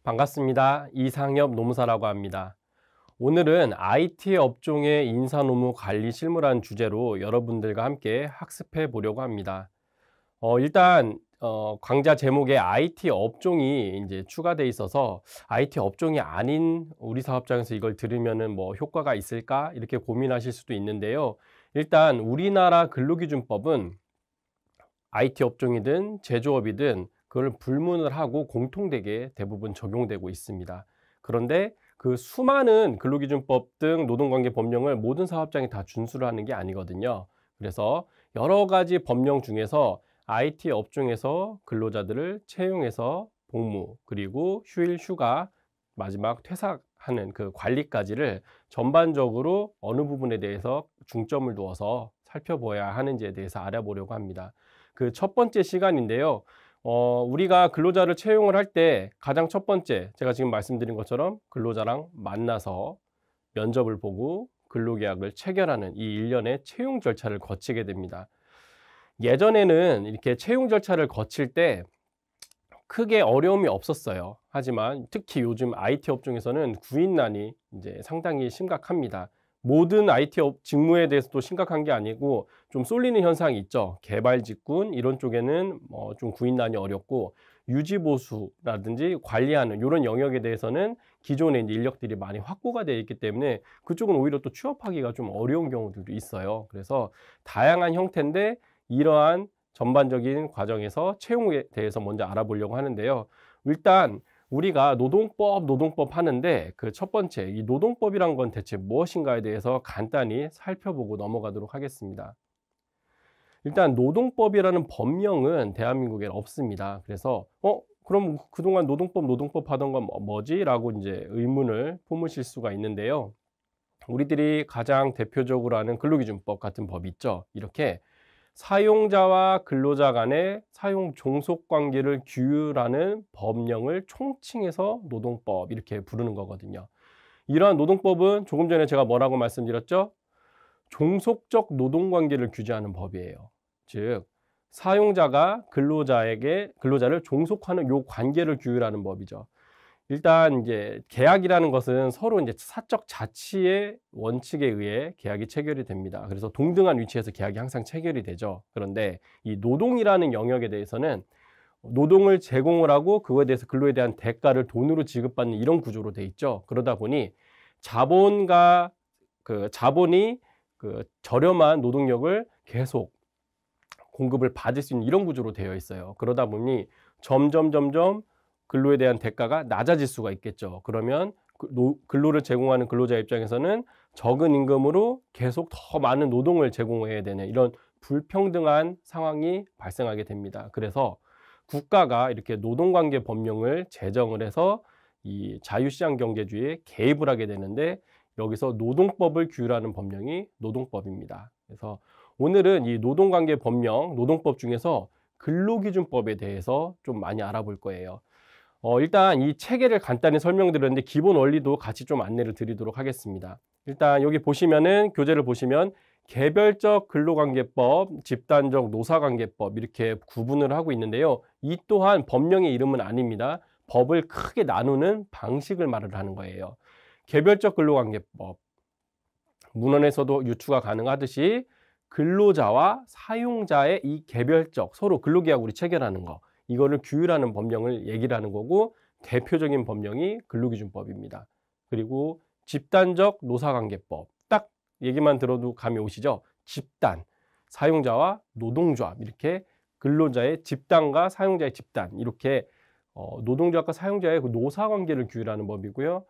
반갑습니다. 이상엽 노무사라고 합니다. 오늘은 IT 업종의 인사노무 관리 실무라는 주제로 여러분들과 함께 학습해 보려고 합니다. 일단 강좌 제목에 IT 업종이 이제 추가돼 있어서 IT 업종이 아닌 우리 사업장에서 이걸 들으면은 뭐 효과가 있을까? 이렇게 고민하실 수도 있는데요. 일단 우리나라 근로기준법은 IT 업종이든 제조업이든 그걸 불문을 하고 공통되게 대부분 적용되고 있습니다. 그런데 그 수많은 근로기준법 등 노동관계 법령을 모든 사업장이 다 준수를 하는 게 아니거든요. 그래서 여러 가지 법령 중에서 IT 업종에서 근로자들을 채용해서 복무, 그리고 휴일, 휴가, 마지막 퇴사하는 그 관리까지를 전반적으로 어느 부분에 대해서 중점을 두어서 살펴봐야 하는지에 대해서 알아보려고 합니다. 그 첫 번째 시간인데요. 우리가 근로자를 채용을 할 때 가장 첫 번째, 제가 지금 말씀드린 것처럼 근로자랑 만나서 면접을 보고 근로계약을 체결하는 이 일련의 채용 절차를 거치게 됩니다. 예전에는 이렇게 채용 절차를 거칠 때 크게 어려움이 없었어요. 하지만 특히 요즘 IT 업종에서는 구인난이 이제 상당히 심각합니다. 모든 IT 직무에 대해서도 심각한 게 아니고 좀 쏠리는 현상이 있죠. 개발 직군 이런 쪽에는 좀 구인난이 어렵고, 유지 보수라든지 관리하는 이런 영역에 대해서는 기존에 이제 인력들이 많이 확보가 되어 있기 때문에 그쪽은 오히려 또 취업하기가 좀 어려운 경우들도 있어요. 그래서 다양한 형태인데 이러한 전반적인 과정에서 채용에 대해서 먼저 알아보려고 하는데요. 일단 우리가 노동법 하는데 그 첫 번째, 이 노동법이란 건 대체 무엇인가에 대해서 간단히 살펴보고 넘어가도록 하겠습니다. 일단 노동법이라는 법령은 대한민국에 없습니다. 그래서 그럼 그동안 노동법 하던 건 뭐지? 라고 이제 의문을 품으실 수가 있는데요. 우리들이 가장 대표적으로 아는 근로기준법 같은 법이 있죠. 이렇게 사용자와 근로자 간의 사용 종속 관계를 규율하는 법령을 총칭해서 노동법 이렇게 부르는 거거든요. 이러한 노동법은 조금 전에 제가 뭐라고 말씀드렸죠? 종속적 노동 관계를 규제하는 법이에요. 즉 사용자가 근로자를 종속하는 요 관계를 규율하는 법이죠. 일단 이제 계약이라는 것은 서로 이제 사적 자치의 원칙에 의해 계약이 체결이 됩니다. 그래서 동등한 위치에서 계약이 항상 체결이 되죠. 그런데 이 노동이라는 영역에 대해서는 노동을 제공을 하고 그거에 대해서 근로에 대한 대가를 돈으로 지급받는 이런 구조로 돼 있죠. 그러다 보니 자본과 자본이 저렴한 노동력을 계속 공급을 받을 수 있는 이런 구조로 되어 있어요. 그러다 보니 점점 근로에 대한 대가가 낮아질 수가 있겠죠. 그러면 근로를 제공하는 근로자 입장에서는 적은 임금으로 계속 더 많은 노동을 제공해야 되는 이런 불평등한 상황이 발생하게 됩니다. 그래서 국가가 이렇게 노동관계 법령을 제정을 해서 이 자유시장 경제주의에 개입을 하게 되는데, 여기서 노동법을 규율하는 법령이 노동법입니다. 그래서 오늘은 이 노동관계 법령, 노동법 중에서 근로기준법에 대해서 좀 많이 알아볼 거예요. 일단 이 체계를 간단히 설명드렸는데 기본 원리도 같이 좀 안내를 드리도록 하겠습니다. 일단 여기 보시면은 교재를 보시면 개별적 근로관계법, 집단적 노사관계법 이렇게 구분을 하고 있는데요. 이 또한 법령의 이름은 아닙니다. 법을 크게 나누는 방식을 말을 하는 거예요. 개별적 근로관계법, 문헌에서도 유추가 가능하듯이 근로자와 사용자의 이 개별적 서로 근로계약으로 체결하는 거, 이거를 규율하는 법령을 얘기를 하는 거고, 대표적인 법령이 근로기준법입니다. 그리고 집단적 노사관계법, 딱 얘기만 들어도 감이 오시죠? 집단, 사용자와 노동조합, 이렇게 근로자의 집단과 사용자의 집단, 이렇게 노동조합과 사용자의 그 노사관계를 규율하는 법이고요.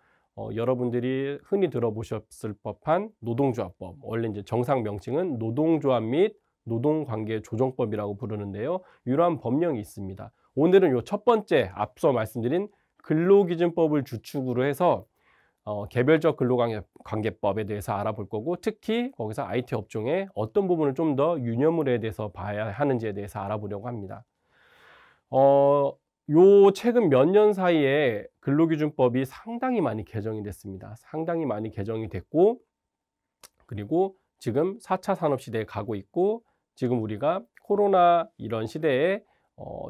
여러분들이 흔히 들어보셨을 법한 노동조합법, 원래 이제 정상 명칭은 노동조합 및 노동관계조정법이라고 부르는데요. 이러한 법령이 있습니다. 오늘은 요 첫 번째 앞서 말씀드린 근로기준법을 주축으로 해서 개별적 근로관계법에 대해서 알아볼 거고, 특히 거기서 IT 업종의 어떤 부분을 좀 더 유념을 해 대해서 봐야 하는지에 대해서 알아보려고 합니다. 요 최근 몇 년 사이에 근로기준법이 상당히 많이 개정이 됐습니다. 상당히 많이 개정이 됐고, 그리고 지금 4차 산업시대에 가고 있고, 지금 우리가 코로나 이런 시대에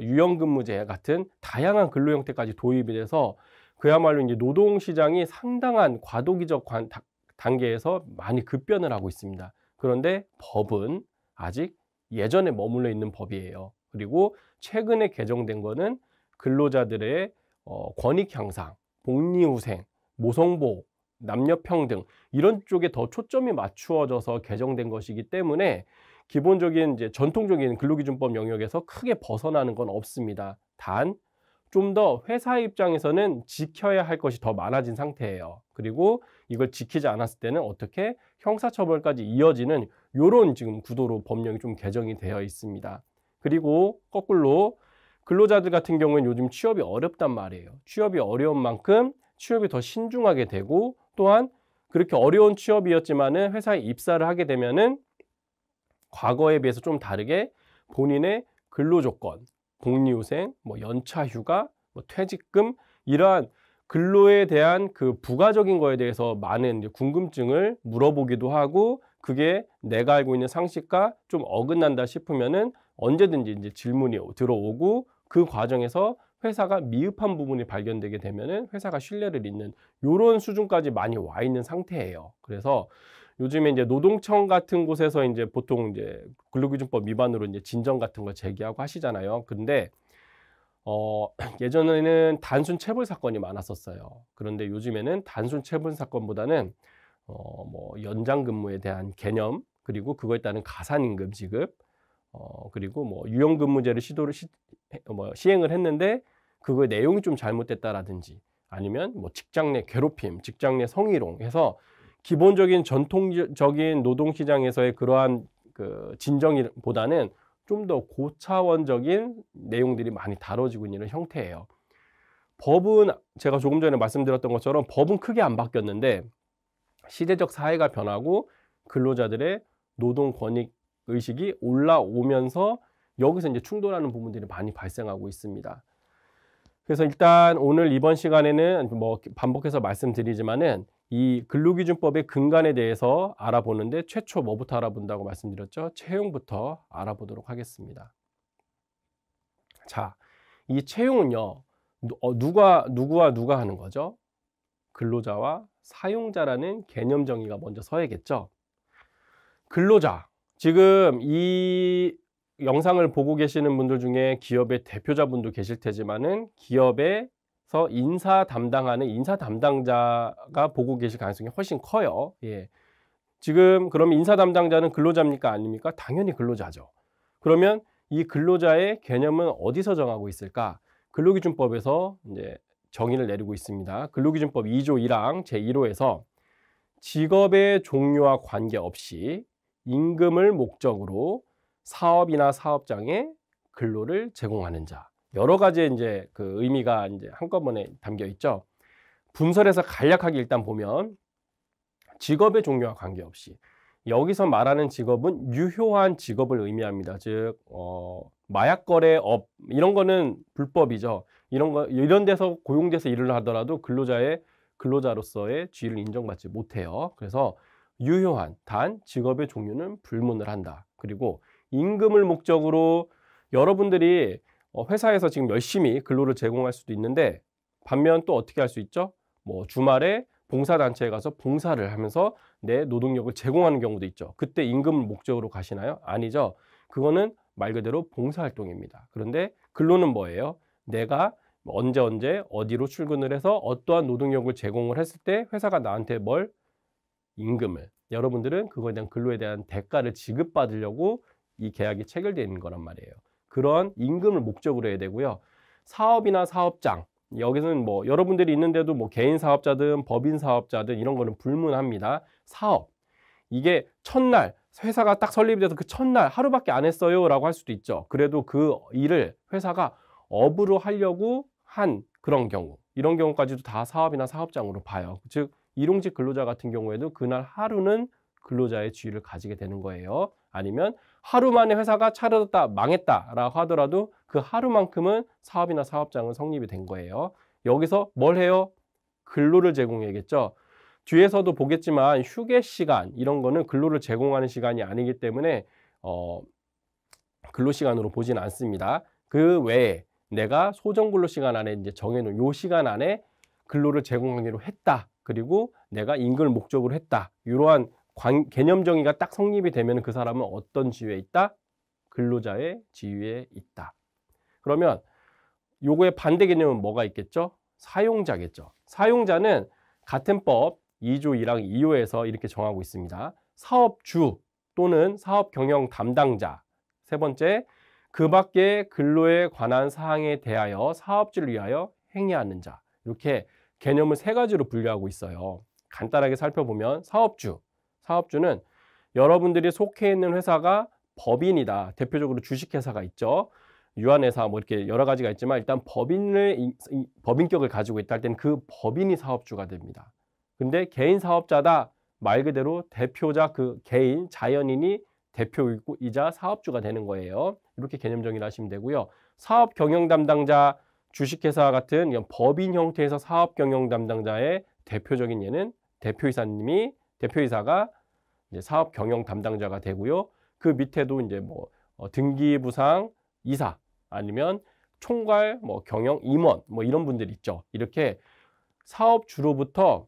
유연근무제 같은 다양한 근로 형태까지 도입이 돼서 그야말로 이제 노동시장이 상당한 과도기적 단계에서 많이 급변을 하고 있습니다. 그런데 법은 아직 예전에 머물러 있는 법이에요. 그리고 최근에 개정된 거는 근로자들의 권익 향상, 복리후생, 모성보호, 남녀평등 이런 쪽에 더 초점이 맞추어져서 개정된 것이기 때문에 기본적인 이제 전통적인 근로기준법 영역에서 크게 벗어나는 건 없습니다. 단 좀 더 회사 입장에서는 지켜야 할 것이 더 많아진 상태예요. 그리고 이걸 지키지 않았을 때는 어떻게 형사처벌까지 이어지는 요런 지금 구도로 법령이 좀 개정이 되어 있습니다. 그리고 거꾸로 근로자들 같은 경우는 요즘 취업이 어렵단 말이에요. 취업이 어려운 만큼 취업이 더 신중하게 되고 또한 그렇게 어려운 취업이었지만은 회사에 입사를 하게 되면은 과거에 비해서 좀 다르게 본인의 근로조건, 복리후생, 뭐 연차휴가, 뭐 퇴직금 이러한 근로에 대한 그 부가적인 거에 대해서 많은 이제 궁금증을 물어보기도 하고 그게 내가 알고 있는 상식과 좀 어긋난다 싶으면은 언제든지 이제 질문이 들어오고 그 과정에서 회사가 미흡한 부분이 발견되게 되면은 회사가 신뢰를 잇는 요런 수준까지 많이 와 있는 상태예요. 그래서 요즘에 이제 노동청 같은 곳에서 이제 보통 이제 근로기준법 위반으로 이제 진정 같은 걸 제기하고 하시잖아요. 근데 예전에는 단순 체불 사건이 많았었어요. 그런데 요즘에는 단순 체불 사건보다는 뭐 연장 근무에 대한 개념, 그리고 그거에 따른 가산임금 지급, 그리고 뭐 유연근무제를 시행을 했는데 그거의 내용이 좀 잘못됐다라든지 아니면 뭐 직장 내 괴롭힘, 직장 내 성희롱 해서 기본적인 전통적인 노동시장에서의 그러한 그 진정보다는 좀 더 고차원적인 내용들이 많이 다뤄지고 있는 형태예요. 법은 제가 조금 전에 말씀드렸던 것처럼 법은 크게 안 바뀌었는데 시대적 사회가 변하고 근로자들의 노동 권익 의식이 올라오면서 여기서 이제 충돌하는 부분들이 많이 발생하고 있습니다. 그래서 일단 오늘 이번 시간에는 뭐 반복해서 말씀드리지만은 이 근로기준법의 근간에 대해서 알아보는데 최초 뭐부터 알아본다고 말씀드렸죠? 채용부터 알아보도록 하겠습니다. 자, 이 채용은요, 누구와 누가 하는 거죠? 근로자와 사용자라는 개념 정의가 먼저 서야겠죠? 근로자, 지금 이 영상을 보고 계시는 분들 중에 기업의 대표자분도 계실 테지만은 기업에서 인사 담당하는 인사 담당자가 보고 계실 가능성이 훨씬 커요. 예. 지금 그럼 인사 담당자는 근로자입니까? 아닙니까? 당연히 근로자죠. 그러면 이 근로자의 개념은 어디서 정하고 있을까? 근로기준법에서 이제 정의를 내리고 있습니다. 근로기준법 2조 1항 제1호에서 직업의 종류와 관계없이 임금을 목적으로 사업이나 사업장에 근로를 제공하는 자. 여러 가지의 이제 그 의미가 이제 한꺼번에 담겨 있죠. 분설해서 간략하게 일단 보면 직업의 종류와 관계없이 여기서 말하는 직업은 유효한 직업을 의미합니다. 즉 마약 거래업 이런 거는 불법이죠. 이런 데서 고용돼서 일을 하더라도 근로자로서의 지위를 인정받지 못해요. 그래서 유효한 단 직업의 종류는 불문을 한다. 그리고 임금을 목적으로 여러분들이 회사에서 지금 열심히 근로를 제공할 수도 있는데 반면 또 어떻게 할 수 있죠? 뭐 주말에 봉사단체에 가서 봉사를 하면서 내 노동력을 제공하는 경우도 있죠. 그때 임금을 목적으로 가시나요? 아니죠. 그거는 말 그대로 봉사활동입니다. 그런데 근로는 뭐예요? 내가 언제 어디로 출근을 해서 어떠한 노동력을 제공을 했을 때 회사가 나한테 임금을 여러분들은 그거에 대한 근로에 대한 대가를 지급받으려고 이 계약이 체결되어 있는 거란 말이에요. 그런 임금을 목적으로 해야 되고요. 사업이나 사업장 여기서는 뭐 여러분들이 있는데도 뭐 개인 사업자든 법인 사업자든 이런 거는 불문합니다. 사업 이게 첫날 회사가 딱 설립이 돼서 그 첫날 하루밖에 안 했어요 라고 할 수도 있죠. 그래도 그 일을 회사가 업으로 하려고 한 그런 경우 이런 경우까지도 다 사업이나 사업장으로 봐요. 즉 일용직 근로자 같은 경우에도 그날 하루는 근로자의 지위를 가지게 되는 거예요. 아니면 하루 만에 회사가 차려졌다 망했다라고 하더라도 그 하루만큼은 사업이나 사업장은 성립이 된 거예요. 여기서 뭘 해요? 근로를 제공해야겠죠. 뒤에서도 보겠지만 휴게 시간 이런 거는 근로를 제공하는 시간이 아니기 때문에 근로 시간으로 보지는 않습니다. 그 외에 내가 소정 근로 시간 안에 이제 정해놓은 요 시간 안에 근로를 제공하기로 했다. 그리고 내가 임금을 목적으로 했다. 이러한 개념 정의가 딱 성립이 되면 그 사람은 어떤 지위에 있다? 근로자의 지위에 있다. 그러면 요거의 반대 개념은 뭐가 있겠죠? 사용자겠죠. 사용자는 같은 법 2조 1항 2호에서 이렇게 정하고 있습니다. 사업주 또는 사업 경영 담당자. 세 번째, 그 밖의 근로에 관한 사항에 대하여 사업주를 위하여 행위하는 자. 이렇게 개념을 세 가지로 분류하고 있어요. 간단하게 살펴보면 사업주는 여러분들이 속해 있는 회사가 법인이다. 대표적으로 주식회사가 있죠. 유한회사 뭐 이렇게 여러 가지가 있지만 일단 법인격을 가지고 있다 할 때는 그 법인이 사업주가 됩니다. 근데 개인 사업자다 말 그대로 대표자 그 개인 자연인이 대표이자 사업주가 되는 거예요. 이렇게 개념 정의를 하시면 되고요. 사업 경영 담당자 주식회사 같은 이런 법인 형태에서 사업 경영 담당자의 대표적인 예는 대표이사가 이제 사업 경영 담당자가 되고요. 그 밑에도 이제 뭐 등기부상 이사 아니면 총괄 뭐 경영 임원 뭐 이런 분들이 있죠. 이렇게 사업주로부터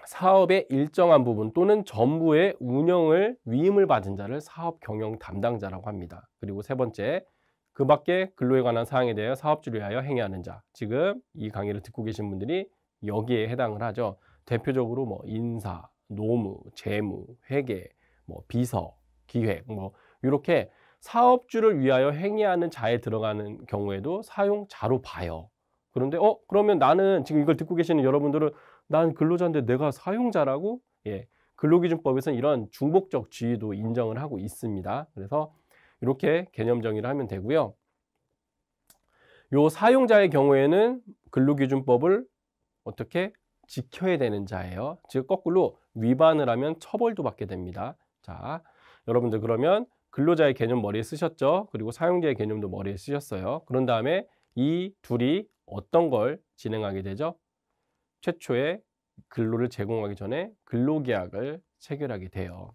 사업의 일정한 부분 또는 전부의 운영을 위임을 받은 자를 사업 경영 담당자라고 합니다. 그리고 세 번째, 그 밖에 근로에 관한 사항에 대하여 사업주를 위하여 행위하는 자. 지금 이 강의를 듣고 계신 분들이 여기에 해당을 하죠. 대표적으로 뭐 인사, 노무, 재무, 회계, 뭐 비서, 기획 뭐 이렇게 사업주를 위하여 행위하는 자에 들어가는 경우에도 사용자로 봐요. 그런데 그러면 나는 지금 이걸 듣고 계시는 여러분들은 난 근로자인데 내가 사용자라고? 예. 근로기준법에서는 이런 중복적 지위도 인정을 하고 있습니다. 그래서 이렇게 개념 정의를 하면 되고요. 요 사용자의 경우에는 근로기준법을 어떻게 지켜야 되는 자예요. 즉 거꾸로 위반을 하면 처벌도 받게 됩니다. 자, 여러분들 그러면 근로자의 개념 머리에 쓰셨죠? 그리고 사용자의 개념도 머리에 쓰셨어요. 그런 다음에 이 둘이 어떤 걸 진행하게 되죠? 최초에 근로를 제공하기 전에 근로계약을 체결하게 돼요.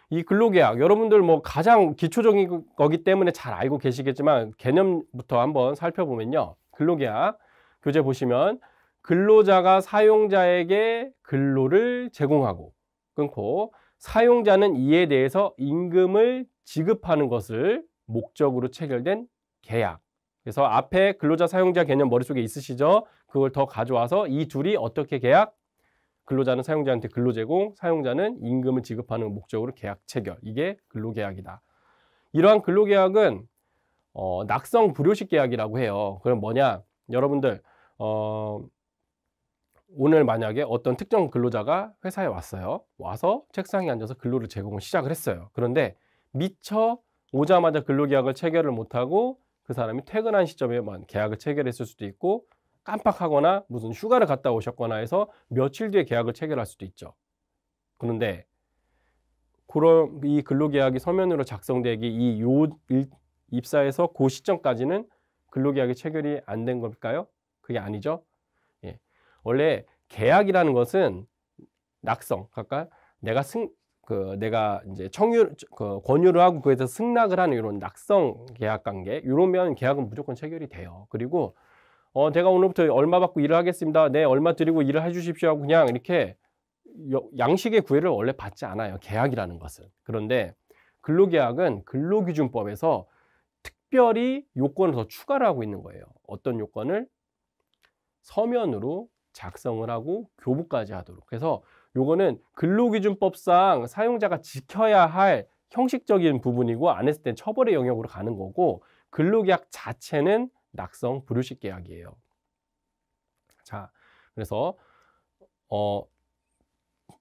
이 근로계약, 여러분들 뭐 가장 기초적인 거기 때문에 잘 알고 계시겠지만 개념부터 한번 살펴보면요. 근로계약, 교재 보시면 근로자가 사용자에게 근로를 제공하고 끊고 사용자는 이에 대해서 임금을 지급하는 것을 목적으로 체결된 계약. 그래서 앞에 근로자 사용자 개념 머릿속에 있으시죠? 그걸 더 가져와서 이 둘이 어떻게 계약? 근로자는 사용자한테 근로 제공, 사용자는 임금을 지급하는 목적으로 계약 체결. 이게 근로계약이다. 이러한 근로계약은 낙성 불효식 계약이라고 해요. 그럼 뭐냐? 여러분들 오늘 만약에 어떤 특정 근로자가 회사에 왔어요. 와서 책상에 앉아서 근로를 제공을 시작을 했어요. 그런데 미처 오자마자 근로계약을 체결을 못하고 그 사람이 퇴근한 시점에만 계약을 체결했을 수도 있고 깜빡하거나 무슨 휴가를 갔다 오셨거나 해서 며칠 뒤에 계약을 체결할 수도 있죠. 그런데 그런 이 근로계약이 서면으로 작성되기 입사해서 그 시점까지는 근로계약이 체결이 안 된 걸까요? 그게 아니죠. 예. 원래 계약이라는 것은 낙성, 그러니까 내가 이제 권유를 하고 그에서 승낙을 하는 이런 낙성 계약 관계, 이러면 계약은 무조건 체결이 돼요. 그리고 내가 오늘부터 얼마 받고 일을 하겠습니다. 네, 얼마 드리고 일을 해주십시오 하고 그냥 이렇게 양식의 구애를 원래 받지 않아요. 계약이라는 것은. 그런데 근로계약은 근로기준법에서 특별히 요건을 더 추가를 하고 있는 거예요. 어떤 요건을? 서면으로 작성을 하고 교부까지 하도록. 그래서 요거는 근로기준법상 사용자가 지켜야 할 형식적인 부분이고 안 했을 땐 처벌의 영역으로 가는 거고 근로계약 자체는 낙성 불효식 계약이에요. 자, 그래서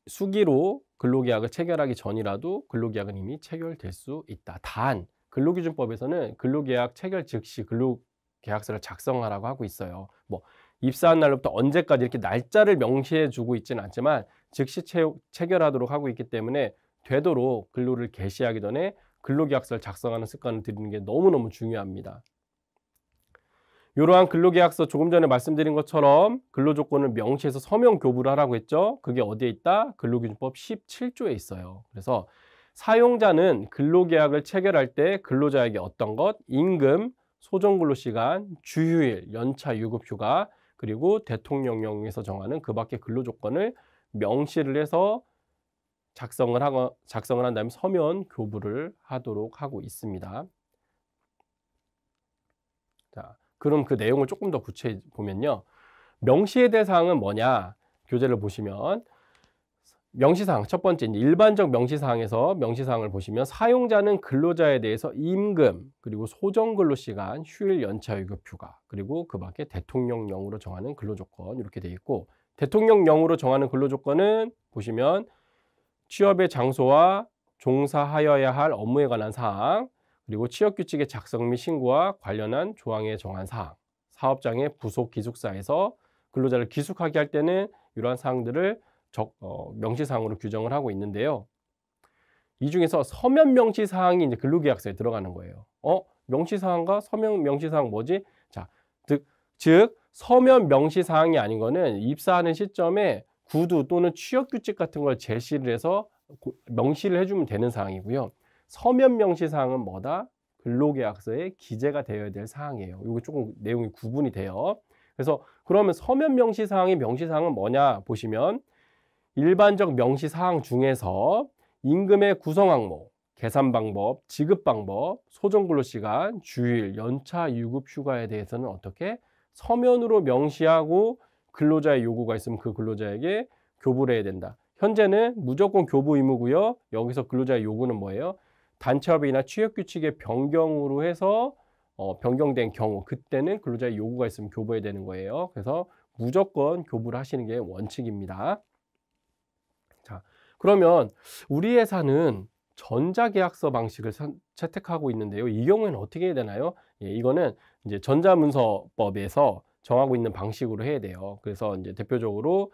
수기로 근로계약을 체결하기 전이라도 근로계약은 이미 체결될 수 있다. 단 근로기준법에서는 근로계약 체결 즉시 근로계약서를 작성하라고 하고 있어요. 뭐 입사한 날로부터 언제까지 이렇게 날짜를 명시해 주고 있지는 않지만 즉시 체결하도록 하고 있기 때문에 되도록 근로를 개시하기 전에 근로계약서를 작성하는 습관을 들이는 게 너무너무 중요합니다. 이러한 근로계약서 조금 전에 말씀드린 것처럼 근로조건을 명시해서 서면 교부를 하라고 했죠. 그게 어디에 있다? 근로기준법 17조에 있어요. 그래서 사용자는 근로계약을 체결할 때 근로자에게 어떤 것? 임금, 소정근로시간, 주휴일, 연차, 유급휴가, 그리고 대통령령에서 정하는 그 밖의 근로조건을 명시를 해서 작성을 한 다음에 서면 교부를 하도록 하고 있습니다. 자, 그럼 그 내용을 조금 더 구체해 보면요. 명시해야 될 사항은 뭐냐? 교재를 보시면 명시사항 첫 번째 일반적 명시사항에서 명시사항을 보시면 사용자는 근로자에 대해서 임금, 그리고 소정근로시간, 휴일 연차 유급 휴가, 그리고 그 밖에 대통령령으로 정하는 근로조건 이렇게 돼 있고, 대통령령으로 정하는 근로조건은 보시면 취업의 장소와 종사하여야 할 업무에 관한 사항, 그리고 취업규칙의 작성 및 신고와 관련한 조항에 정한 사항, 사업장의 부속 기숙사에서 근로자를 기숙하게 할 때는 이러한 사항들을 명시사항으로 규정을 하고 있는데요. 이 중에서 서면 명시사항이 이제 근로계약서에 들어가는 거예요. 명시사항과 서면 명시사항 뭐지? 자, 즉 서면 명시사항이 아닌 거는 입사하는 시점에 구두 또는 취업규칙 같은 걸 제시를 해서 명시를 해주면 되는 사항이고요. 서면 명시사항은 뭐다? 근로계약서에 기재가 되어야 될 사항이에요. 이거 조금 내용이 구분이 돼요. 그래서 그러면 서면 명시사항의 명시사항은 뭐냐 보시면 일반적 명시사항 중에서 임금의 구성 항목, 계산 방법, 지급 방법, 소정근로시간, 주일, 연차, 유급, 휴가에 대해서는 어떻게 서면으로 명시하고 근로자의 요구가 있으면 그 근로자에게 교부를 해야 된다. 현재는 무조건 교부 의무고요. 여기서 근로자의 요구는 뭐예요? 단체협의나 취업규칙의 변경으로 해서 변경된 경우 그때는 근로자의 요구가 있으면 교부해야 되는 거예요. 그래서 무조건 교부를 하시는 게 원칙입니다. 자, 그러면 우리 회사는 전자계약서 방식을 채택하고 있는데요. 이 경우에는 어떻게 해야 되나요? 예, 이거는 이제 전자문서법에서 정하고 있는 방식으로 해야 돼요. 그래서 이제 대표적으로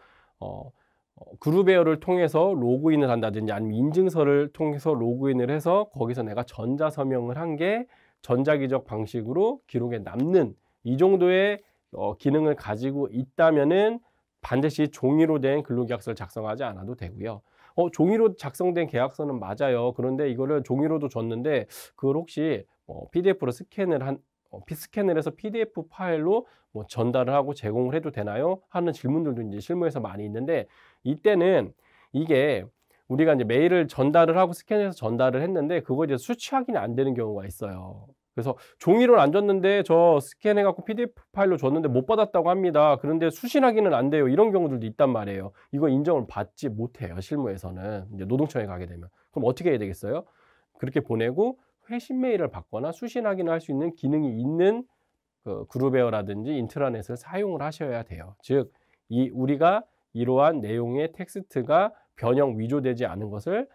그룹웨어를 통해서 로그인을 한다든지 아니면 인증서를 통해서 로그인을 해서 거기서 내가 전자서명을 한 게 전자기적 방식으로 기록에 남는 이 정도의 기능을 가지고 있다면은 반드시 종이로 된 근로계약서를 작성하지 않아도 되고요. 종이로 작성된 계약서는 맞아요. 그런데 이거를 종이로도 줬는데 그걸 혹시 PDF로 스캔을 해서 PDF 파일로 전달을 하고 제공을 해도 되나요? 하는 질문들도 이제 실무에서 많이 있는데, 이때는 이게 우리가 이제 메일을 전달을 하고 스캔해서 전달을 했는데 그거 이제 수치 확인이 안 되는 경우가 있어요. 그래서 종이로 안 줬는데 저 스캔해 갖고 PDF 파일로 줬는데 못 받았다고 합니다. 그런데 수신 확인은 안 돼요. 이런 경우들도 있단 말이에요. 이거 인정을 받지 못해요. 실무에서는. 이제 노동청에 가게 되면. 그럼 어떻게 해야 되겠어요? 그렇게 보내고 회신 메일을 받거나 수신 확인을 할 수 있는 기능이 있는 그 그룹웨어라든지 인트라넷을 사용을 하셔야 돼요. 즉, 우리가 이러한 내용의 텍스트가 변형 위조되지 않은 것을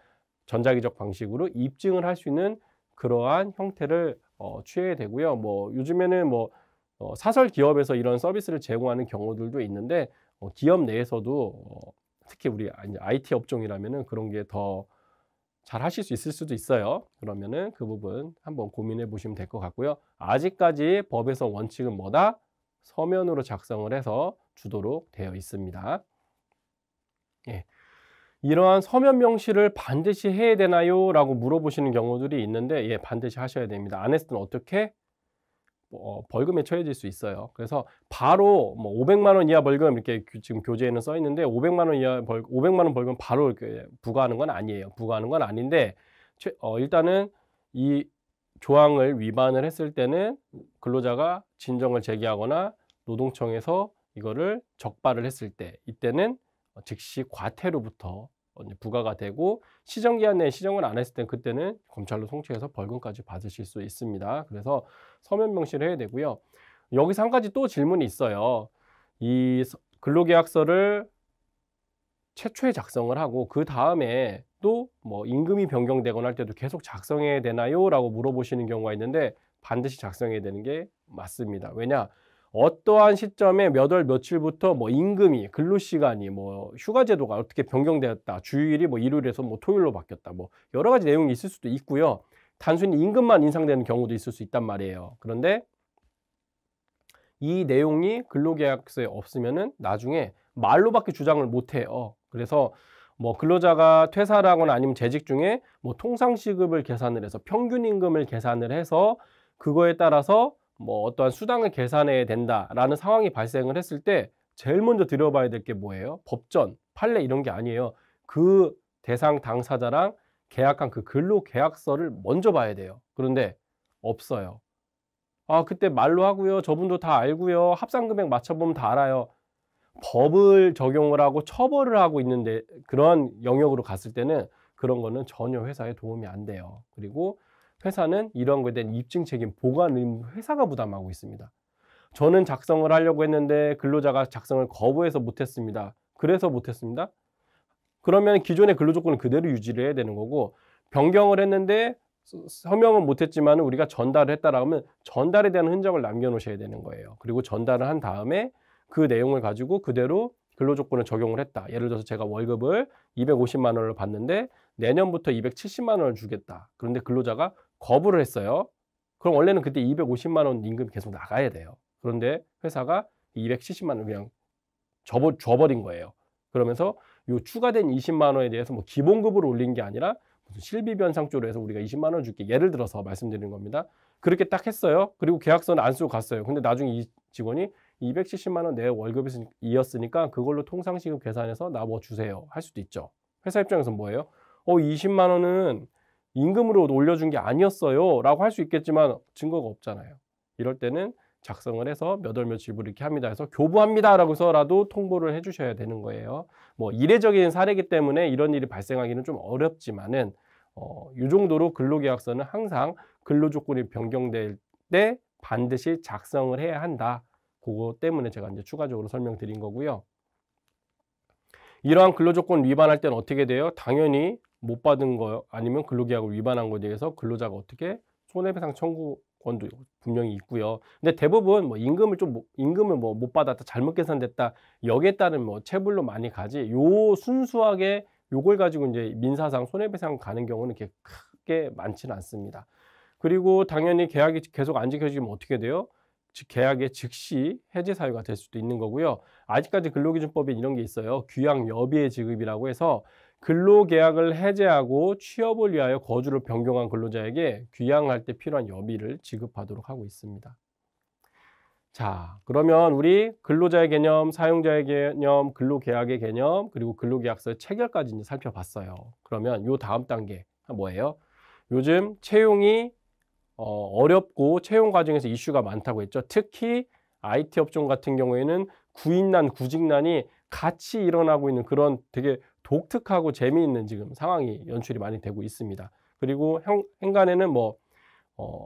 전자기적 방식으로 입증을 할 수 있는 그러한 형태를 취해야 되고요. 요즘에는 사설 기업에서 이런 서비스를 제공하는 경우들도 있는데 기업 내에서도 특히 우리 IT 업종이라면은 그런 게 더 잘 하실 수 있을 수도 있어요. 그러면은 그 부분 한번 고민해 보시면 될 것 같고요. 아직까지 법에서 원칙은 뭐다? 서면으로 작성을 해서 주도록 되어 있습니다. 예. 이러한 서면 명시를 반드시 해야 되나요? 라고 물어보시는 경우들이 있는데, 예, 반드시 하셔야 됩니다. 안 했을 때는 어떻게? 벌금에 처해질 수 있어요. 그래서 바로 500만 원 이하 벌금 이렇게 지금 교재에는 써 있는데 500만 원 이하 500만 원 벌금 바로 이렇게 부과하는 건 아니에요. 부과하는 건 아닌데 일단은 이 조항을 위반을 했을 때는 근로자가 진정을 제기하거나 노동청에서 이거를 적발을 했을 때 이때는 즉시 과태료부터 부과가 되고, 시정기한 내에 시정을 안 했을 때 그때는 검찰로 송치해서 벌금까지 받으실 수 있습니다. 그래서 서면 명시를 해야 되고요. 여기서 한 가지 또 질문이 있어요. 이 근로계약서를 최초에 작성을 하고 그 다음에 또 임금이 변경되거나 할 때도 계속 작성해야 되나요? 라고 물어보시는 경우가 있는데 반드시 작성해야 되는 게 맞습니다. 왜냐? 어떠한 시점에 몇 월 며칠부터 임금이, 근로시간이, 휴가제도가 어떻게 변경되었다, 주일이 일요일에서 토요일로 바뀌었다, 여러 가지 내용이 있을 수도 있고요. 단순히 임금만 인상되는 경우도 있을 수 있단 말이에요. 그런데 이 내용이 근로계약서에 없으면은 나중에 말로밖에 주장을 못 해요. 그래서 근로자가 퇴사를 하거나 아니면 재직 중에 통상시급을 계산을 해서 평균 임금을 계산을 해서 그거에 따라서 뭐 어떠한 수당을 계산해야 된다라는 상황이 발생을 했을 때 제일 먼저 들여봐야 될 게 뭐예요? 법전, 판례 이런 게 아니에요. 그 대상 당사자랑 계약한 그 근로계약서를 먼저 봐야 돼요. 그런데 없어요. 아 그때 말로 하고요. 저분도 다 알고요. 합산금액 맞춰보면 다 알아요. 법을 적용을 하고 처벌을 하고 있는데 그런 영역으로 갔을 때는 그런 거는 전혀 회사에 도움이 안 돼요. 그리고 회사는 이런 거에 대한 입증 책임, 보관 의무 회사가 부담하고 있습니다. 저는 작성을 하려고 했는데 근로자가 작성을 거부해서 못했습니다. 그래서 못했습니다. 그러면 기존의 근로조건을 그대로 유지를 해야 되는 거고, 변경을 했는데 서명은 못했지만 우리가 전달을 했다라고 하면 전달에 대한 흔적을 남겨놓으셔야 되는 거예요. 그리고 전달을 한 다음에 그 내용을 가지고 그대로 근로조건을 적용을 했다. 예를 들어서 제가 월급을 250만 원을 받는데 내년부터 270만 원을 주겠다. 그런데 근로자가 거부를 했어요. 그럼 원래는 그때 250만 원 임금이 계속 나가야 돼요. 그런데 회사가 270만 원 그냥 줘버린 거예요. 그러면서 요 추가된 20만 원에 대해서 뭐 기본급으로 올린 게 아니라 무슨 실비 변상조로 해서 우리가 20만 원 줄게. 예를 들어서 말씀드리는 겁니다. 그렇게 딱 했어요. 그리고 계약서는 안 쓰고 갔어요. 근데 나중에 이 직원이 270만 원 내 월급이었으니까 그걸로 통상시급 계산해서 나 뭐 주세요. 할 수도 있죠. 회사 입장에서 뭐예요? 20만 원은 임금으로 올려준 게 아니었어요. 라고 할 수 있겠지만 증거가 없잖아요. 이럴 때는 작성을 해서 몇 월 며칠부로 이렇게 합니다 해서 교부합니다 라고 해서라도 통보를 해 주셔야 되는 거예요. 뭐 이례적인 사례이기 때문에 이런 일이 발생하기는 좀 어렵지만은 이 정도로 근로계약서는 항상 근로조건이 변경될 때 반드시 작성을 해야 한다. 그거 때문에 제가 이제 추가적으로 설명드린 거고요. 이러한 근로조건 위반할 때는 어떻게 돼요? 당연히 못 받은 거 아니면 근로계약을 위반한 거에 대해서 근로자가 어떻게 손해배상 청구권도 분명히 있고요. 근데 대부분 뭐 임금을 뭐 못 받았다, 잘못 계산됐다 여기에 따른 뭐 체불로 많이 가지. 요 순수하게 요걸 가지고 이제 민사상 손해배상 가는 경우는 이렇게 크게 많지는 않습니다. 그리고 당연히 계약이 계속 안 지켜지면 어떻게 돼요? 즉 계약의 즉시 해지 사유가 될 수도 있는 거고요. 아직까지 근로기준법에 이런 게 있어요. 귀양여비의 지급이라고 해서 근로계약을 해제하고 취업을 위하여 거주를 변경한 근로자에게 귀양할 때 필요한 여비를 지급하도록 하고 있습니다. 자, 그러면 우리 근로자의 개념, 사용자의 개념, 근로계약의 개념, 그리고 근로계약서의 체결까지 이제 살펴봤어요. 그러면 요 다음 단계 뭐예요? 요즘 채용이 어렵고 채용 과정에서 이슈가 많다고 했죠. 특히 IT 업종 같은 경우에는 구인난, 구직난이 같이 일어나고 있는 그런 되게 독특하고 재미있는 지금 상황이 연출이 많이 되고 있습니다. 그리고 행간에는 뭐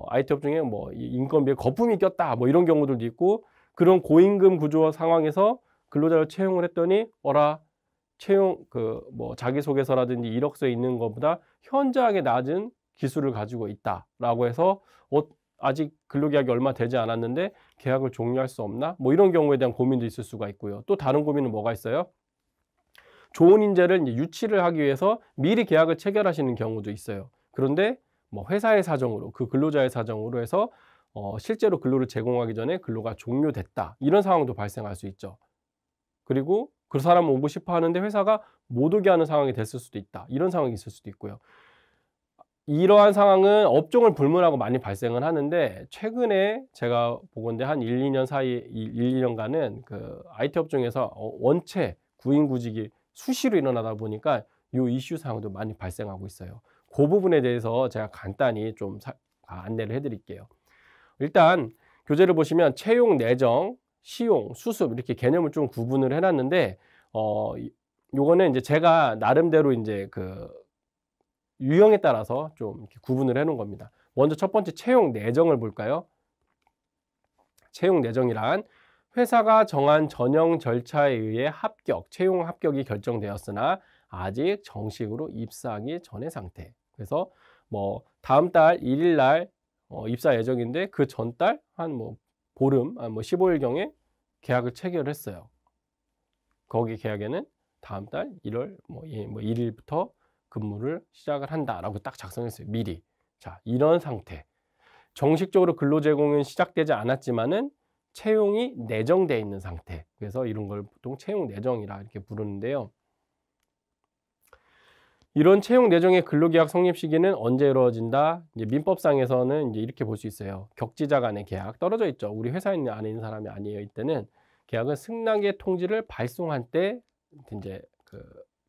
IT 업종에 뭐 인건비에 거품이 꼈다 뭐 이런 경우들도 있고, 그런 고임금 구조 상황에서 근로자를 채용을 했더니 채용 뭐 자기소개서라든지 이력서에 있는 것보다 현저하게 낮은 기술을 가지고 있다라고 해서 아직 근로계약이 얼마 되지 않았는데 계약을 종료할 수 없나? 뭐 이런 경우에 대한 고민도 있을 수가 있고요. 또 다른 고민은 뭐가 있어요? 좋은 인재를 이제 유치를 하기 위해서 미리 계약을 체결하시는 경우도 있어요. 그런데 뭐 회사의 사정으로, 그 근로자의 사정으로 해서 실제로 근로를 제공하기 전에 근로가 종료됐다. 이런 상황도 발생할 수 있죠. 그리고 그 사람 오고 싶어 하는데 회사가 못 오게 하는 상황이 됐을 수도 있다. 이런 상황이 있을 수도 있고요. 이러한 상황은 업종을 불문하고 많이 발생을 하는데, 최근에 제가 보건대 한 1, 2년 사이 1, 2년간은 그 IT 업종에서 원체 구인구직이 수시로 일어나다 보니까 이 이슈 사항도 많이 발생하고 있어요. 그 부분에 대해서 제가 간단히 좀 안내를 해드릴게요. 일단 교재를 보시면 채용, 내정, 시용, 수습 이렇게 개념을 좀 구분을 해놨는데 요거는 이제 제가 나름대로 이제 그 유형에 따라서 좀 이렇게 구분을 해 놓은 겁니다. 먼저 첫 번째 채용 내정을 볼까요? 채용 내정이란 회사가 정한 전형 절차에 의해 채용 합격이 결정되었으나 아직 정식으로 입사하기 전의 상태. 그래서 뭐 다음 달 1일 날 입사 예정인데 그 전달 한 뭐 보름, 뭐 15일경에 계약을 체결했어요. 거기 계약에는 다음 달 1월 뭐 1일부터 근무를 시작을 한다라고 딱 작성했어요. 미리. 자, 이런 상태. 정식적으로 근로 제공은 시작되지 않았지만은 채용이 내정되어 있는 상태. 그래서 이런 걸 보통 채용 내정이라 이렇게 부르는데요. 이런 채용 내정의 근로계약 성립 시기는 언제 이루어진다? 이제 민법상에서는 이제 이렇게 볼 수 있어요. 격지자 간의 계약 떨어져 있죠. 우리 회사에 안에 있는 사람이 아니에요. 이때는 계약은 승낙의 통지를 발송할 때 이제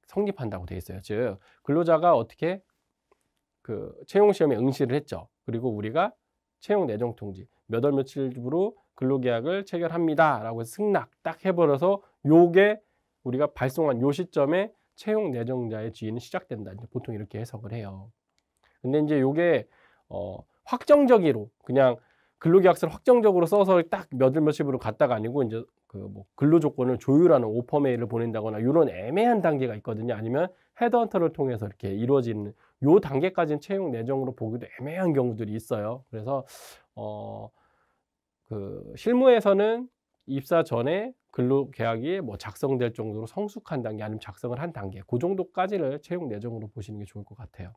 성립한다고 돼 있어요. 즉 근로자가 어떻게 채용 시험에 응시를 했죠. 그리고 우리가 채용 내정 통지 몇 월 며칠부로 근로계약을 체결합니다라고 해서 승낙 딱 해버려서 요게 우리가 발송한 요 시점에 채용 내정자의 지위는 시작된다. 이제 보통 이렇게 해석을 해요. 근데 이제 요게 확정적으로 그냥 근로계약서를 확정적으로 써서 딱 몇 월 며칠부로 갔다가 아니고 이제 뭐 근로 조건을 조율하는 오퍼 메일을 보낸다거나 이런 애매한 단계가 있거든요. 아니면 헤드헌터를 통해서 이렇게 이루어지는 요 단계까지는 채용 내정으로 보기도 애매한 경우들이 있어요. 그래서 실무에서는 입사 전에 근로계약이 뭐 작성될 정도로 성숙한 단계 아니면 작성을 한 단계 그 정도까지를 채용 내정으로 보시는 게 좋을 것 같아요.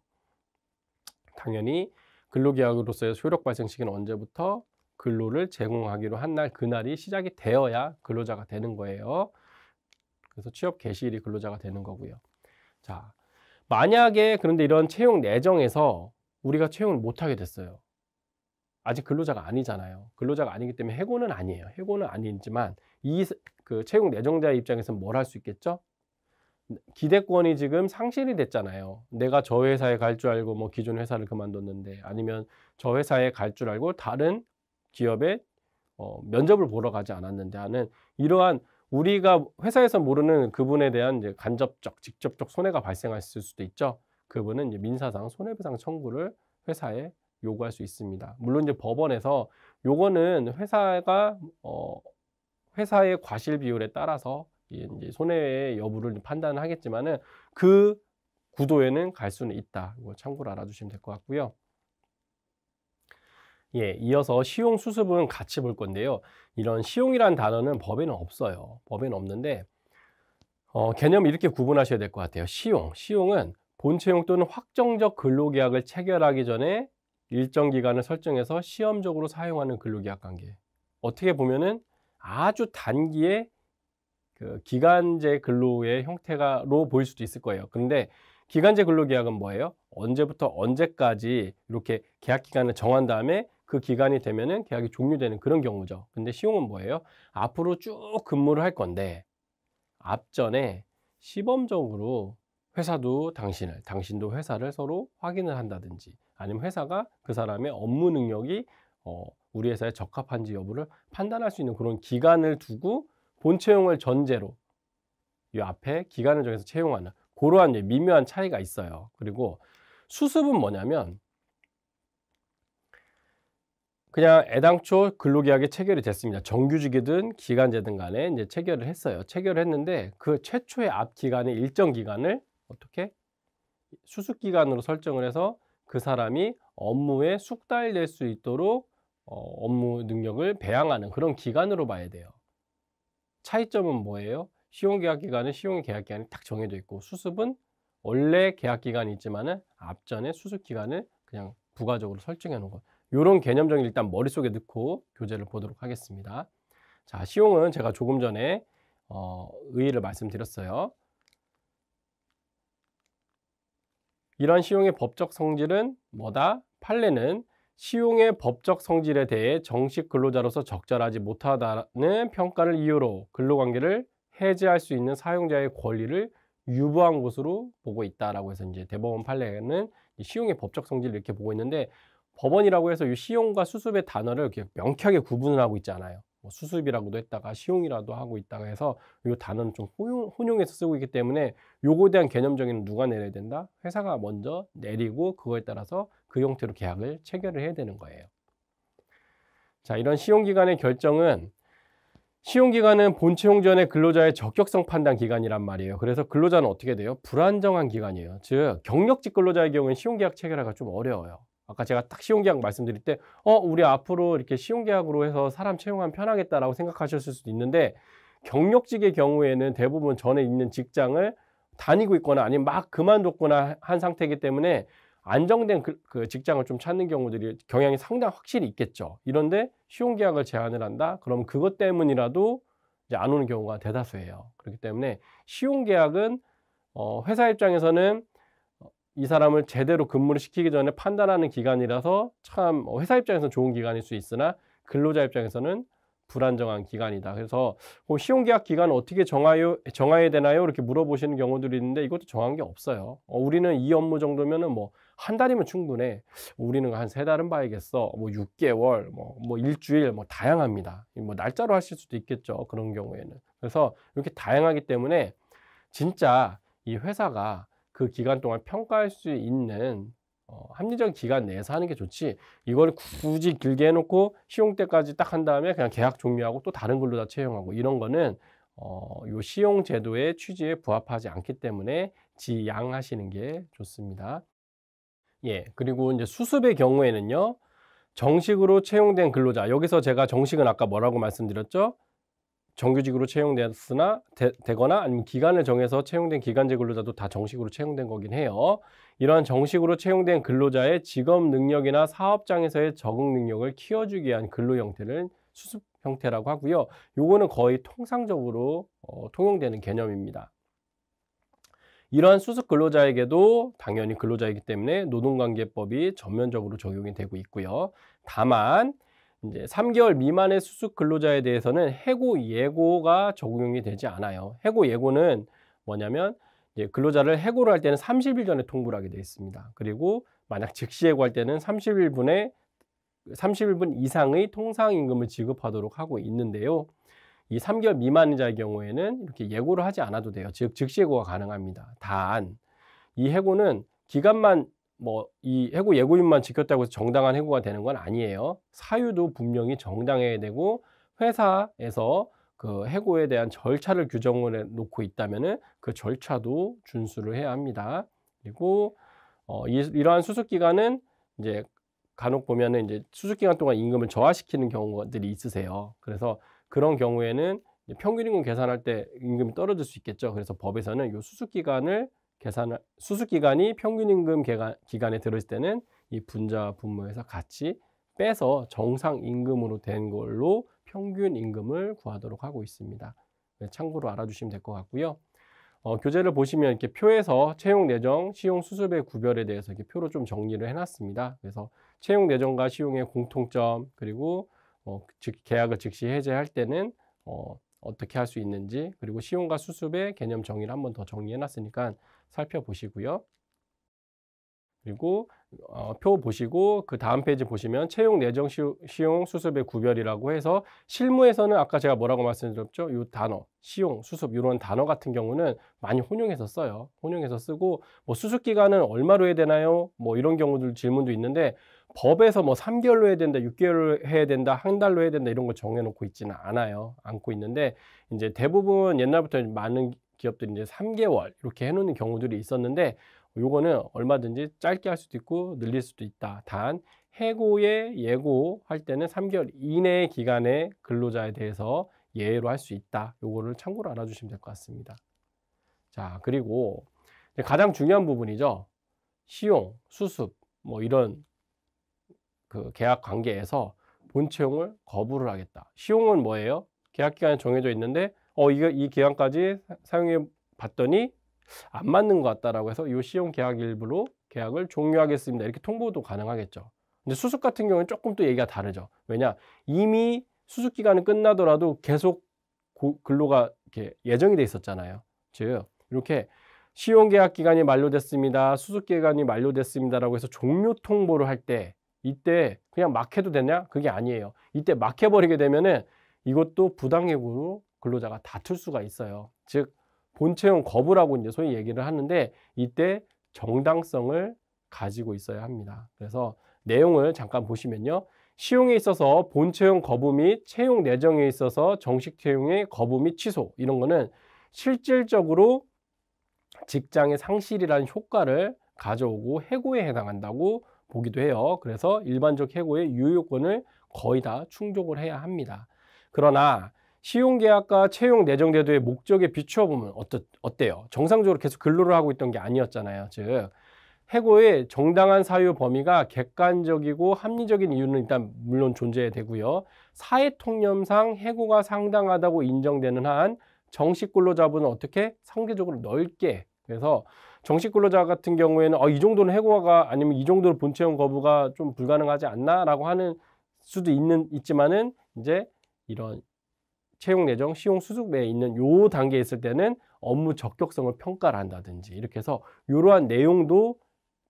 당연히 근로계약으로서의 효력 발생 시기는 언제부터 근로를 제공하기로 한 날 그날이 시작이 되어야 근로자가 되는 거예요. 그래서 취업 개시일이 근로자가 되는 거고요. 자, 만약에 그런데 이런 채용 내정에서 우리가 채용을 못하게 됐어요. 아직 근로자가 아니잖아요. 근로자가 아니기 때문에 해고는 아니에요. 해고는 아니지만 채용 내정자의 입장에서는 뭘 할 수 있겠죠? 기대권이 지금 상실이 됐잖아요. 내가 저 회사에 갈 줄 알고 뭐 기존 회사를 그만뒀는데 아니면 저 회사에 갈 줄 알고 다른 기업에 면접을 보러 가지 않았는데 하는 이러한 우리가 회사에서 모르는 그분에 대한 이제 간접적, 직접적 손해가 발생했을 수도 있죠. 그분은 이제 민사상 손해배상 청구를 회사에 요구할 수 있습니다. 물론 이제 법원에서 요거는 회사의 과실 비율에 따라서 이제 손해의 여부를 판단하겠지만은 그 구도에는 갈 수는 있다. 이거 참고로 알아주시면 될 것 같고요. 예, 이어서 시용 수습은 같이 볼 건데요. 이런 시용이란 단어는 법에는 없어요. 법에는 없는데 개념을 이렇게 구분하셔야 될 것 같아요. 시용은 본채용 또는 확정적 근로계약을 체결하기 전에 일정 기간을 설정해서 시험적으로 사용하는 근로계약 관계. 어떻게 보면은 아주 단기의 기간제 근로의 형태로 보일 수도 있을 거예요. 그런데 기간제 근로계약은 뭐예요? 언제부터 언제까지 이렇게 계약 기간을 정한 다음에 그 기간이 되면은 계약이 종료되는 그런 경우죠. 근데 시용은 뭐예요? 앞으로 쭉 근무를 할 건데 앞전에 시범적으로 회사도 당신도 회사를 서로 확인을 한다든지 아니면 회사가 그 사람의 업무 능력이 우리 회사에 적합한지 여부를 판단할 수 있는 그런 기간을 두고 본 채용을 전제로 이 앞에 기간을 정해서 채용하는 그러한 미묘한 차이가 있어요. 그리고 수습은 뭐냐면 그냥 애당초 근로계약이 체결이 됐습니다. 정규직이든 기간제든 간에 이제 체결을 했어요. 체결을 했는데 그 최초의 앞 기간의 일정 기간을 어떻게 수습 기간으로 설정을 해서 그 사람이 업무에 숙달될 수 있도록 업무 능력을 배양하는 그런 기간으로 봐야 돼요. 차이점은 뭐예요? 시용계약 기간은 시용의 계약 기간이 딱 정해져 있고 수습은 원래 계약 기간이 있지만은 앞전에 수습 기간을 그냥 부가적으로 설정해 놓은 것. 요런 개념 정리 일단 머릿속에 넣고 교재를 보도록 하겠습니다. 자, 시용은 제가 조금 전에 의의를 말씀드렸어요. 이러한 시용의 법적 성질은 뭐다? 판례는 시용의 법적 성질에 대해 정식 근로자로서 적절하지 못하다는 평가를 이유로 근로관계를 해지할 수 있는 사용자의 권리를 유보한 것으로 보고 있다라고 해서 이제 대법원 판례는 시용의 법적 성질을 이렇게 보고 있는데 법원이라고 해서 이 시용과 수습의 단어를 이렇게 명쾌하게 구분을 하고 있지 않아요. 뭐 수습이라고도 했다가 시용이라도 하고 있다가 해서 이 단어는 좀 혼용해서 쓰고 있기 때문에 요거에 대한 개념 정의는 누가 내려야 된다? 회사가 먼저 내리고 그거에 따라서 그 형태로 계약을 체결을 해야 되는 거예요. 자, 이런 시용기간의 결정은 시용기간은 본채용 전의 근로자의 적격성 판단 기간이란 말이에요. 그래서 근로자는 어떻게 돼요? 불안정한 기간이에요. 즉 경력직 근로자의 경우는 시용계약 체결하기가 좀 어려워요. 아까 제가 딱 시용계약 말씀드릴 때 우리 앞으로 이렇게 시용계약으로 해서 사람 채용하면 편하겠다라고 생각하셨을 수도 있는데 경력직의 경우에는 대부분 전에 있는 직장을 다니고 있거나 아니면 막 그만뒀거나 한 상태이기 때문에 안정된 그 직장을 좀 찾는 경우들이 경향이 상당히 확실히 있겠죠. 이런데 시용계약을 제한을 한다? 그럼 그것 때문이라도 이제 안 오는 경우가 대다수예요. 그렇기 때문에 시용계약은 회사 입장에서는 이 사람을 제대로 근무를 시키기 전에 판단하는 기간이라서 참 회사 입장에서는 좋은 기간일 수 있으나 근로자 입장에서는 불안정한 기간이다. 그래서 시용계약 기간을 어떻게 정해야 되나요? 이렇게 물어보시는 경우들이 있는데 이것도 정한 게 없어요. 우리는 이 업무 정도면은 뭐 한 달이면 충분해. 우리는 한 3달은 봐야겠어. 뭐 6개월, 뭐 일주일, 뭐 다양합니다. 뭐 날짜로 하실 수도 있겠죠. 그런 경우에는. 그래서 이렇게 다양하기 때문에 진짜 이 회사가 그 기간 동안 평가할 수 있는 합리적인 기간 내에서 하는 게 좋지, 이걸 굳이 길게 해 놓고 시용 때까지 딱 한 다음에 그냥 계약 종료하고 또 다른 근로자 채용하고 이런 거는 요 시용 제도의 취지에 부합하지 않기 때문에 지양하시는 게 좋습니다. 예. 그리고 인제 수습의 경우에는요. 정식으로 채용된 근로자, 여기서 제가 정식은 아까 뭐라고 말씀드렸죠? 정규직으로 채용되었으나 되거나 아니면 기간을 정해서 채용된 기간제 근로자도 다 정식으로 채용된 거긴 해요. 이러한 정식으로 채용된 근로자의 직업 능력이나 사업장에서의 적응 능력을 키워주기 위한 근로 형태를 수습 형태라고 하고요. 요거는 거의 통상적으로 통용되는 개념입니다. 이러한 수습 근로자에게도 당연히 근로자이기 때문에 노동관계법이 전면적으로 적용이 되고 있고요. 다만 이제 3개월 미만의 수습 근로자에 대해서는 해고 예고가 적용이 되지 않아요. 해고 예고는 뭐냐면 이제 근로자를 해고를 할 때는 30일 전에 통보를 하게 되어 있습니다. 그리고 만약 즉시 해고할 때는 30일 이상의 통상임금을 지급하도록 하고 있는데요. 이 3개월 미만자의 경우에는 이렇게 예고를 하지 않아도 돼요. 즉 즉시 해고가 가능합니다. 단 이 해고는 기간만 이 해고 예고일만 지켰다고 해서 정당한 해고가 되는 건 아니에요. 사유도 분명히 정당해야 되고 회사에서 그 해고에 대한 절차를 규정을 해 놓고 있다면은 그 절차도 준수를 해야 합니다. 그리고 이러한 수습 기간은 이제 간혹 보면은 이제 수습 기간 동안 임금을 저하시키는 경우들이 있으세요. 그래서 그런 경우에는 이제 평균 임금 계산할 때 임금이 떨어질 수 있겠죠. 그래서 법에서는 요 수습 기간이 평균 임금 기간에 들어있을 때는 이 분자와 분모에서 같이 빼서 정상 임금으로 된 걸로 평균 임금을 구하도록 하고 있습니다. 참고로 알아주시면 될 것 같고요. 교재를 보시면 이렇게 표에서 채용 내정, 시용 수습의 구별에 대해서 이렇게 표로 좀 정리를 해놨습니다. 그래서 채용 내정과 시용의 공통점, 그리고 계약을 즉시 해제할 때는 어떻게 할 수 있는지, 그리고 시용과 수습의 개념 정의를 한번 더 정리해 놨으니까 살펴보시고요. 그리고 표 보시고 그 다음 페이지 보시면 채용 내정 시용 수습의 구별이라고 해서 실무에서는 아까 제가 뭐라고 말씀드렸죠? 이 단어 시용, 수습 이런 단어 같은 경우는 많이 혼용해서 써요. 혼용해서 쓰고 수습 기간은 얼마로 해야 되나요? 이런 경우들 질문도 있는데 법에서 3개월로 해야 된다, 6개월로 해야 된다, 한 달로 해야 된다 이런 거 정해놓고 있지는 않고 있는데 이제 대부분 옛날부터 많은 기업들이 이제 3개월 이렇게 해놓는 경우들이 있었는데 요거는 얼마든지 짧게 할 수도 있고 늘릴 수도 있다. 단 해고에 예고할 때는 3개월 이내의 기간의 근로자에 대해서 예외로 할 수 있다. 요거를 참고로 알아주시면 될 것 같습니다. 자, 그리고 가장 중요한 부분이죠. 시용, 수습 이런 그 계약 관계에서 본채용을 거부를 하겠다. 시용은 뭐예요? 계약 기간이 정해져 있는데 이 기간까지 사용해 봤더니 안 맞는 것 같다라고 해서 이 시용 계약 일부로 계약을 종료하겠습니다. 이렇게 통보도 가능하겠죠. 근데 수습 같은 경우는 조금 또 얘기가 다르죠. 왜냐? 이미 수습 기간이 끝나더라도 계속 근로가 이렇게 예정이 돼 있었잖아요. 즉 이렇게 시용 계약 기간이 만료됐습니다. 수습 기간이 만료됐습니다라고 해서 종료 통보를 할 때 이때 그냥 막 해도 되냐? 그게 아니에요. 이때 막 해버리게 되면은 이것도 부당해고로 근로자가 다툴 수가 있어요. 즉 본채용 거부라고 이제 소위 얘기를 하는데 이때 정당성을 가지고 있어야 합니다. 그래서 내용을 잠깐 보시면요. 시용에 있어서 본채용 거부 및 채용 내정에 있어서 정식 채용의 거부 및 취소 이런 거는 실질적으로 직장의 상실이라는 효과를 가져오고 해고에 해당한다고 보기도 해요. 그래서 일반적 해고의 유효권을 거의 다 충족을 해야 합니다. 그러나 시용계약과 채용 내정제도의 목적에 비추어 보면 어때요? 정상적으로 계속 근로를 하고 있던 게 아니었잖아요. 즉 해고의 정당한 사유 범위가 객관적이고 합리적인 이유는 일단 물론 존재해야 되고요. 사회통념상 해고가 상당하다고 인정되는 한 정식 근로자분은 어떻게 상대적으로 넓게, 그래서 정식 근로자 같은 경우에는 이 정도는 해고가 아니면 이 정도로 본채용 거부가 좀 불가능하지 않나라고 하는 수도 있지만은 이제 이런 채용 예정, 시용 수습에 있는 요 단계에 있을 때는 업무 적격성을 평가를 한다든지 이렇게 해서 요러한 내용도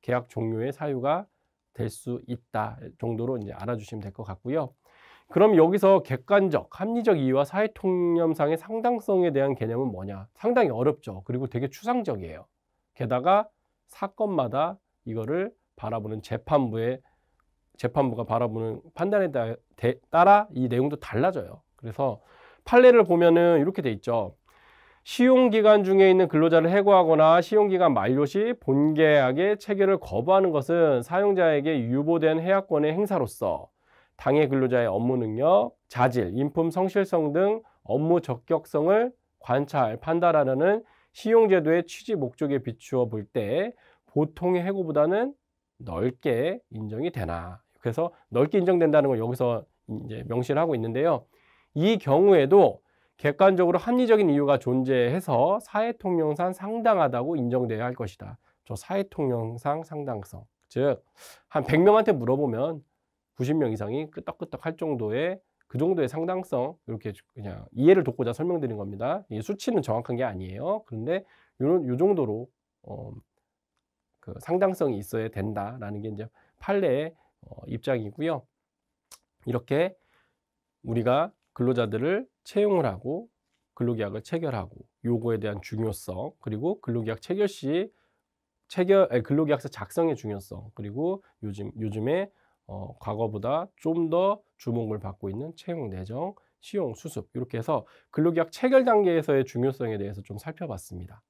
계약 종료의 사유가 될 수 있다 정도로 이제 알아주시면 될 것 같고요. 그럼 여기서 객관적, 합리적 이유와 사회 통념상의 상당성에 대한 개념은 뭐냐? 상당히 어렵죠. 그리고 되게 추상적이에요. 게다가 사건마다 이거를 바라보는 재판부가 바라보는 판단에 따라 이 내용도 달라져요. 그래서 판례를 보면은 이렇게 돼 있죠. 시용기간 중에 있는 근로자를 해고하거나 시용기간 만료 시 본계약의 체결을 거부하는 것은 사용자에게 유보된 해약권의 행사로서 당해 근로자의 업무 능력, 자질, 인품 성실성 등 업무 적격성을 관찰, 판단하려는 시용제도의 취지 목적에 비추어 볼 때 보통의 해고보다는 넓게 인정이 되나. 그래서 넓게 인정된다는 걸 여기서 이제 명시를 하고 있는데요. 이 경우에도 객관적으로 합리적인 이유가 존재해서 사회통념상 상당하다고 인정돼야 할 것이다. 저 사회통념상 상당성. 즉, 한 100명한테 물어보면 90명 이상이 끄떡끄떡 할 정도의 그 정도의 상당성, 이렇게 그냥 이해를 돕고자 설명드린 겁니다. 이 수치는 정확한 게 아니에요. 그런데 요 정도로 그 상당성이 있어야 된다라는 게 이제 판례의 입장이고요. 이렇게 우리가 근로자들을 채용을 하고 근로계약을 체결하고 요거에 대한 중요성, 그리고 근로계약 체결 시 근로계약서 작성의 중요성, 그리고 요즘에 과거보다 좀 더 주목을 받고 있는 채용 내정, 시용 수습, 이렇게 해서 근로계약 체결 단계에서의 중요성에 대해서 좀 살펴봤습니다.